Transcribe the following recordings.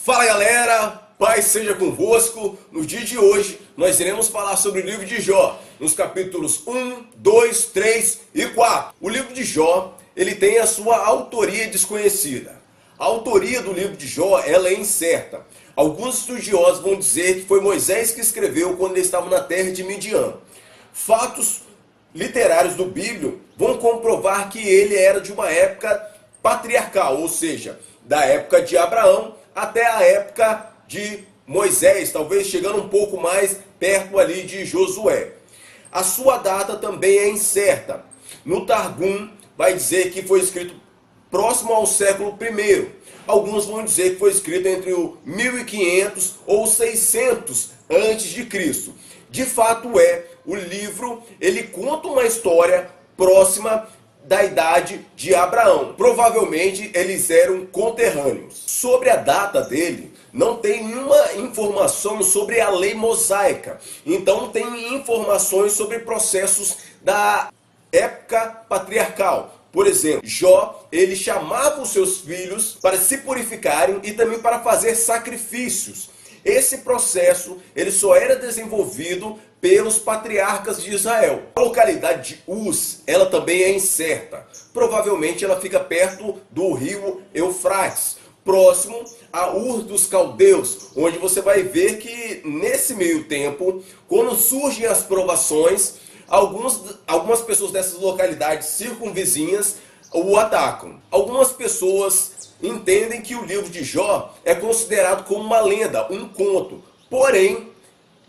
Fala galera, paz seja convosco. No dia de hoje nós iremos falar sobre o livro de Jó, nos capítulos 1, 2, 3 e 4. O livro de Jó, ele tem a sua autoria desconhecida. A autoria do livro de Jó, ela é incerta. Alguns estudiosos vão dizer que foi Moisés que escreveu quando ele estava na terra de Midian. Fatos literários do Bíblio vão comprovar que ele era de uma época patriarcal, ou seja, da época de Abraão até a época de Moisés, talvez chegando um pouco mais perto ali de Josué. A sua data também é incerta. No Targum vai dizer que foi escrito próximo ao século I. Alguns vão dizer que foi escrito entre o 1500 ou 600 antes de Cristo. De fato o livro ele conta uma história próxima da idade de Abraão. Provavelmente eles eram conterrâneos. Sobre a data dele, não tem nenhuma informação sobre a lei mosaica. Então tem informações sobre processos da época patriarcal. Por exemplo, Jó, ele chamava os seus filhos para se purificarem e também para fazer sacrifícios. Esse processo ele só era desenvolvido pelos patriarcas de Israel. A localidade de Uz, ela também é incerta. Provavelmente ela fica perto do rio Eufrates, próximo a Ur dos Caldeus, onde você vai ver que nesse meio tempo, quando surgem as provações, algumas pessoas dessas localidades circunvizinhas o atacam. Algumas pessoas entendem que o livro de Jó é considerado como uma lenda, um conto. Porém,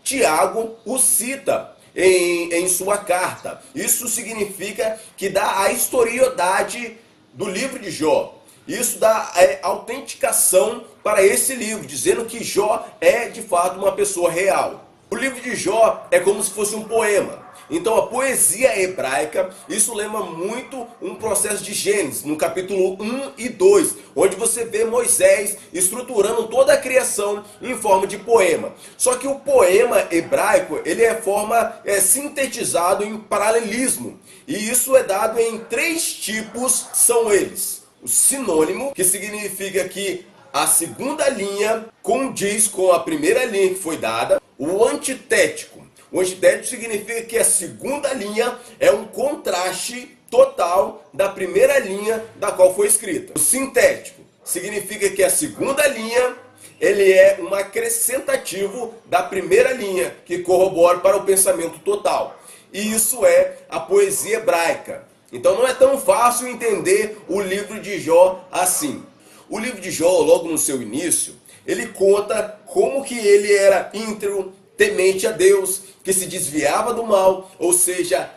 Tiago o cita em sua carta. Isso significa que dá a historicidade do livro de Jó. Isso dá autenticação para esse livro, dizendo que Jó é de fato uma pessoa real. O livro de Jó é como se fosse um poema. Então a poesia hebraica, isso lembra muito um processo de Gênesis, no capítulo 1 e 2, onde você vê Moisés estruturando toda a criação em forma de poema. Só que o poema hebraico, ele é sintetizado em paralelismo. E isso é dado em 3 tipos, são eles. O sinônimo, que significa que a segunda linha condiz com a primeira linha que foi dada. O antitético. O antitético significa que a segunda linha é um contraste total da primeira linha da qual foi escrita. O sintético significa que a segunda linha ele é um acrescentativo da primeira linha, que corrobora para o pensamento total. E isso é a poesia hebraica. Então não é tão fácil entender o livro de Jó assim. O livro de Jó, logo no seu início, ele conta como que ele era íntegro, temente a Deus, que se desviava do mal, ou seja,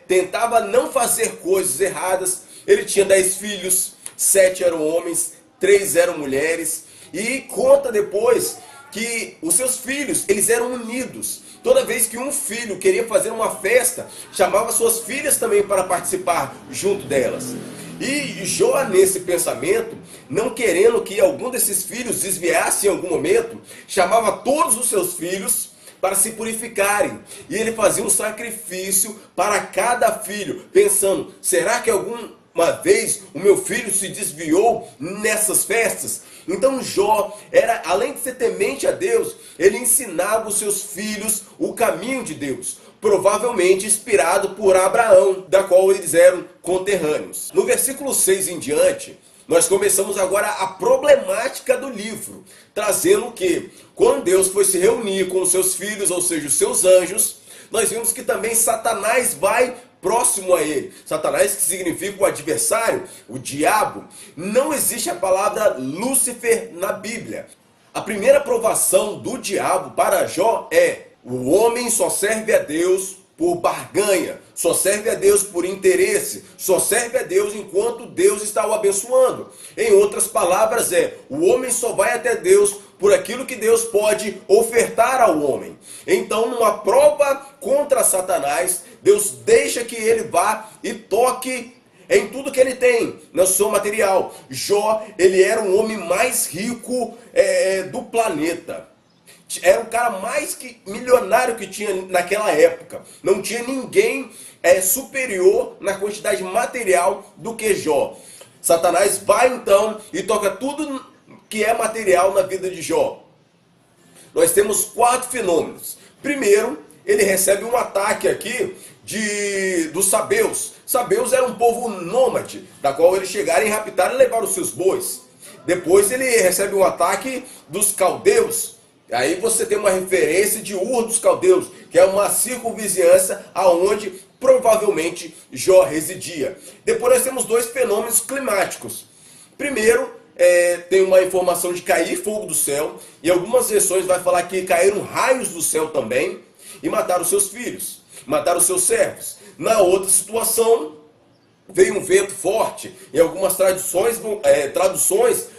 tentava não fazer coisas erradas. Ele tinha 10 filhos, 7 eram homens, 3 eram mulheres, e conta depois que os seus filhos, eles eram unidos. Toda vez que um filho queria fazer uma festa, chamava suas filhas também para participar junto delas. E Jó, nesse pensamento, não querendo que algum desses filhos desviasse em algum momento, chamava todos os seus filhos para se purificarem. E ele fazia um sacrifício para cada filho, pensando, será que alguma vez o meu filho se desviou nessas festas? Então Jó, além de ser temente a Deus, ele ensinava os seus filhos o caminho de Deus. Provavelmente inspirado por Abraão, da qual eles eram conterrâneos. No versículo 6 em diante, nós começamos agora a problemática do livro, trazendo que quando Deus foi se reunir com os seus filhos, ou seja, os seus anjos, nós vimos que também Satanás vai próximo a ele. Satanás, que significa o adversário, o diabo. Não existe a palavra Lúcifer na Bíblia. A primeira provação do diabo para Jó é: o homem só serve a Deus por barganha, só serve a Deus por interesse, só serve a Deus enquanto Deus está o abençoando. Em outras palavras o homem só vai até Deus por aquilo que Deus pode ofertar ao homem. Então, numa prova contra Satanás, Deus deixa que ele vá e toque em tudo que ele tem, na sua material. Jó, ele era o homem mais rico do planeta. Era o cara mais milionário que tinha naquela época. Não tinha ninguém superior na quantidade material do que Jó. Satanás vai então e toca tudo que é material na vida de Jó? Nós temos 4 fenômenos. Primeiro, ele recebe um ataque aqui dos sabeus. Sabeus era um povo nômade, da qual eles chegaram e raptaram e levaram os seus bois. Depois ele recebe um ataque dos caldeus. Aí você tem uma referência de Ur dos Caldeus, que é uma circunvizinhança aonde provavelmente Jó residia. Depois nós temos 2 fenômenos climáticos. Primeiro, tem uma informação de cair fogo do céu, e algumas versões vai falar que caíram raios do céu também, e mataram seus filhos, mataram seus servos. Na outra situação, veio um vento forte, em algumas traduções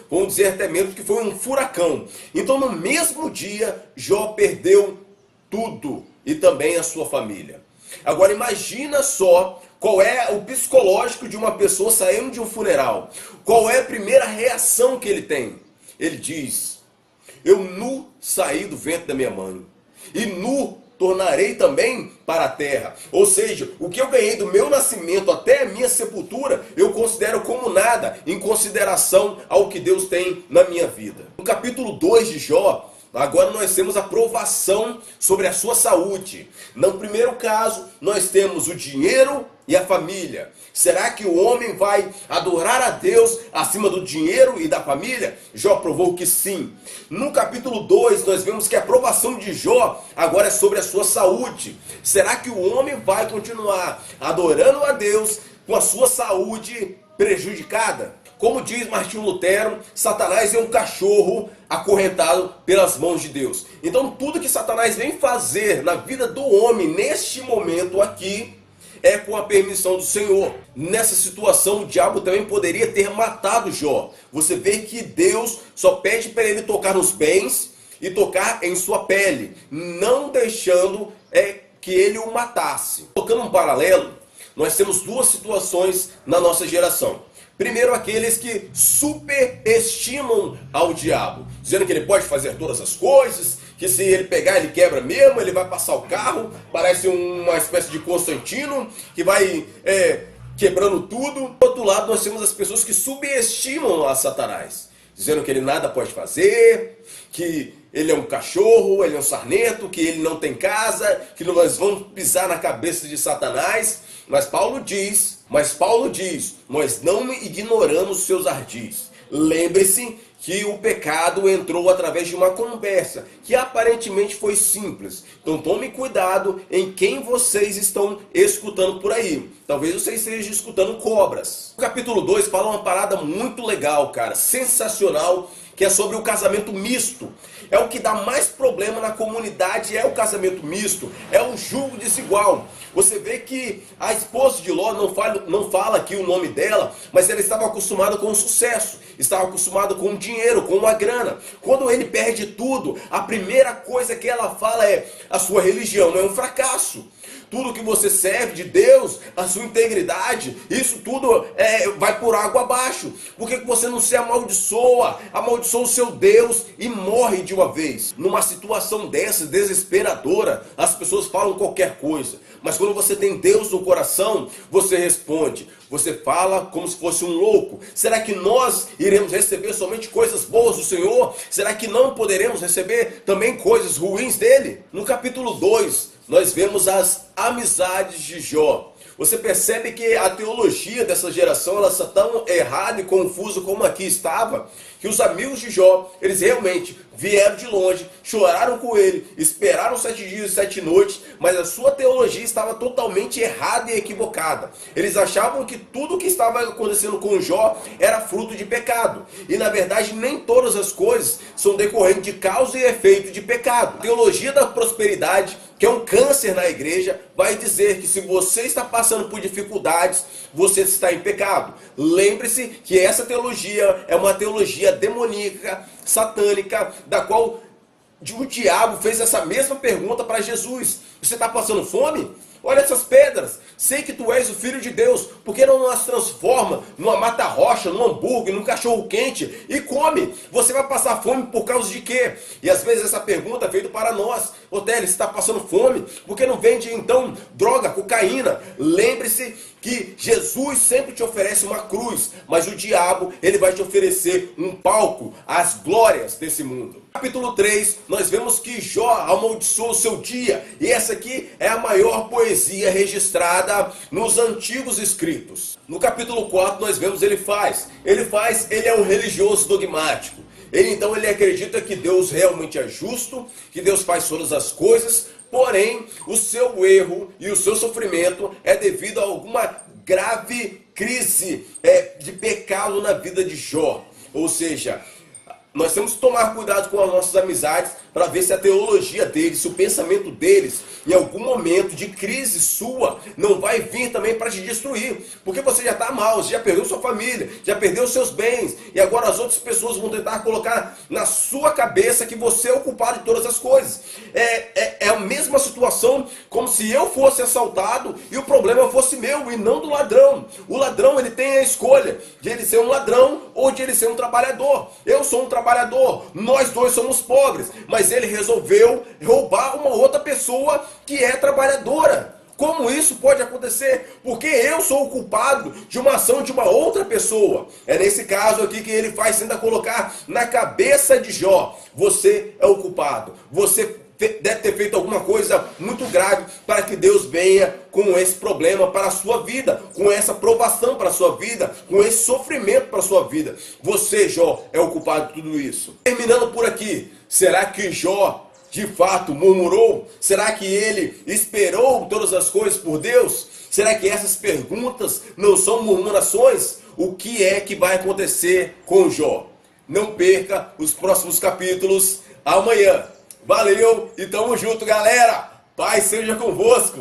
vão dizer até mesmo que foi um furacão. Então no mesmo dia, Jó perdeu tudo, e também a sua família. Agora imagina só qual é o psicológico de uma pessoa saindo de um funeral. Qual é a primeira reação que ele tem? Ele diz: eu nu saí do ventre da minha mãe, e nu tornarei também para a terra. Ou seja, o que eu ganhei do meu nascimento até a minha sepultura, eu considero como nada, em consideração ao que Deus tem na minha vida. No capítulo 2 de Jó, agora nós temos a provação sobre a sua saúde. No primeiro caso, nós temos o dinheiro e a família. Será que o homem vai adorar a Deus acima do dinheiro e da família? Jó provou que sim. No capítulo 2, nós vemos que a provação de Jó agora é sobre a sua saúde. Será que o homem vai continuar adorando a Deus com a sua saúde prejudicada? Como diz Martinho Lutero, Satanás é um cachorro acorrentado pelas mãos de Deus. Então tudo que Satanás vem fazer na vida do homem neste momento aqui é com a permissão do Senhor. Nessa situação, o diabo também poderia ter matado Jó. Você vê que Deus só pede para ele tocar nos bens e tocar em sua pele, não deixando que ele o matasse. Colocando um paralelo, nós temos 2 situações na nossa geração. Primeiro, aqueles que superestimam ao diabo, dizendo que ele pode fazer todas as coisas, que se ele pegar, ele quebra mesmo, ele vai passar o carro, parece uma espécie de Constantino, que vai quebrando tudo. Do outro lado, nós temos as pessoas que subestimam a Satanás, dizendo que ele nada pode fazer, que ele é um cachorro, ele é um sarnento, que ele não tem casa, que nós vamos pisar na cabeça de Satanás. Mas Paulo diz, nós não ignoramos seus ardis. Lembre-se que o pecado entrou através de uma conversa, que aparentemente foi simples. Então tome cuidado em quem vocês estão escutando por aí. Talvez você esteja escutando cobras. O capítulo 2 fala uma parada muito legal, cara, sensacional, que é sobre o casamento misto. É o que dá mais problema na comunidade, é o casamento misto, é o julgo desigual. Você vê que a esposa de Ló, não fala aqui o nome dela, mas ela estava acostumada com o sucesso, estava acostumada com o dinheiro, com a grana. Quando ele perde tudo, a primeira coisa que ela fala é: a sua religião é um fracasso. Tudo que você serve de Deus, a sua integridade, isso tudo vai por água abaixo. Por que você não se amaldiçoa o seu Deus e morre de uma vez? Numa situação dessa, desesperadora, as pessoas falam qualquer coisa. Mas quando você tem Deus no coração, você responde. Você fala como se fosse um louco. Será que nós iremos receber somente coisas boas do Senhor? Será que não poderemos receber também coisas ruins dele? No capítulo 2, nós vemos as amizades de Jó. Você percebe que a teologia dessa geração ela está tão errada e confusa como aqui estava, que os amigos de Jó, eles realmente vieram de longe, choraram com ele, esperaram 7 dias e 7 noites, mas a sua teologia estava totalmente errada e equivocada. Eles achavam que tudo o que estava acontecendo com Jó era fruto de pecado. E na verdade nem todas as coisas são decorrentes de causa e efeito de pecado. A teologia da prosperidade, que é um câncer na igreja, vai dizer que se você está passando por dificuldades, você está em pecado. Lembre-se que essa teologia é uma teologia demoníaca, satânica, da qual o diabo fez essa mesma pergunta para Jesus. Você está passando fome? Olha essas pedras, sei que tu és o Filho de Deus, por que não as transforma numa mata-rocha, num hambúrguer, num cachorro-quente e come? Você vai passar fome por causa de quê? E às vezes essa pergunta é feita para nós. Ô Télio, você está passando fome? Por que não vende então droga, cocaína? Lembre-se que Jesus sempre te oferece uma cruz, mas o diabo, ele vai te oferecer um palco às glórias desse mundo. Capítulo 3, nós vemos que Jó amaldiçoou o seu dia, e essa aqui é a maior poesia registrada nos antigos escritos. No capítulo 4, nós vemos ele é um religioso dogmático. Ele acredita que Deus realmente é justo, que Deus faz todas as coisas, porém o seu erro e o seu sofrimento é devido a alguma grave crise de pecado na vida de Jó. Ou seja, nós temos que tomar cuidado com as nossas amizades para ver se a teologia deles, se o pensamento deles, em algum momento de crise sua, não vai vir também para te destruir. Porque você já está mal, você já perdeu sua família, já perdeu seus bens, e agora as outras pessoas vão tentar colocar na sua cabeça que você é o culpado de todas as coisas. É a mesma situação como se eu fosse assaltado e o problema fosse meu e não do ladrão. O ladrão, ele tem a escolha de ele ser um ladrão ou de ele ser um trabalhador. Eu sou um trabalhador, nós dois somos pobres, mas ele resolveu roubar uma outra pessoa que é trabalhadora. Como isso pode acontecer? Porque eu sou o culpado de uma ação de uma outra pessoa. É nesse caso aqui que ele faz, tenta colocar na cabeça de Jó: você é o culpado, você deve ter feito alguma coisa muito grave para que Deus venha com esse problema para a sua vida, com essa provação para a sua vida, com esse sofrimento para a sua vida. Você, Jó, é o culpado de tudo isso. Terminando por aqui, será que Jó de fato murmurou? Será que ele esperou todas as coisas por Deus? Será que essas perguntas não são murmurações? O que é que vai acontecer com Jó? Não perca os próximos capítulos amanhã. Valeu e tamo junto, galera! Paz seja convosco!